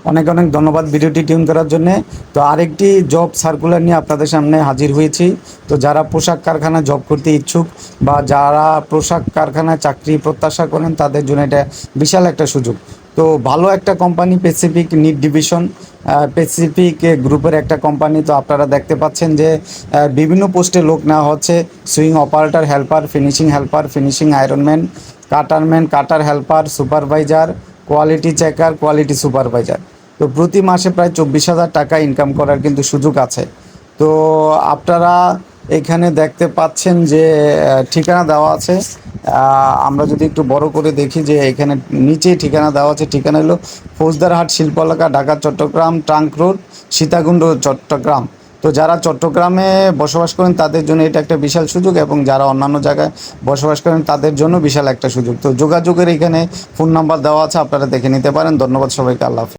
অনেক অনেক ধন্যবাদ ভিডিওটি টিউন করার জন্য। তো আরেকটি জব সার্কুলার নিয়ে আপনাদের সামনে হাজির হয়েছি। তো যারা পোশাক কারখানায় জব করতে ইচ্ছুক বা যারা পোশাক কারখানায় চাকরি প্রত্যাশা করেন তাদের জন্য এটা বিশাল একটা সুযোগ। তো ভালো একটা company Pacific knit division, Pacific গ্রুপের একটা কোম্পানি। তো আপনারা দেখতে পাচ্ছেন যে বিভিন্ন পোস্টে লোক নেওয়া হচ্ছে। Sewing operator, helper, finishing helper, finishing ironman, cutterman, cutter helper, supervisor, quality checker, quality supervisor. তো প্রতি মাসে প্রায় 24,000 টাকা ইনকাম করার কিন্তু সুযোগ আছে। তো আপনারা এখানে দেখতে পাচ্ছেন যে ঠিকানা দেওয়া আছে। আমরা যদি একটু বড় করে দেখি যে এখানে নিচেই ঠিকানা দেওয়া আছে। ঠিকানা হলো ফৌজদারহাট শিল্প এলাকা, ঢাকা চট্টগ্রাম ট্রাঙ্ক রোড, সীতাকুণ্ড চট্টগ্রাম। তো যারা চট্টগ্রামে বসবাস করেন তাদের জন্য এটা একটা বিশাল সুযোগ, এবং যারা অন্যান্য জায়গায় বসবাস করেন তাদের জন্য বিশাল একটা সুযোগ। তো যোগাযোগের এখানে ফোন নাম্বার দেওয়া আছে, আপনারা দেখে নিতে পারেন। ধন্যবাদ সবাইকে, আল্লাহ হাফেজ।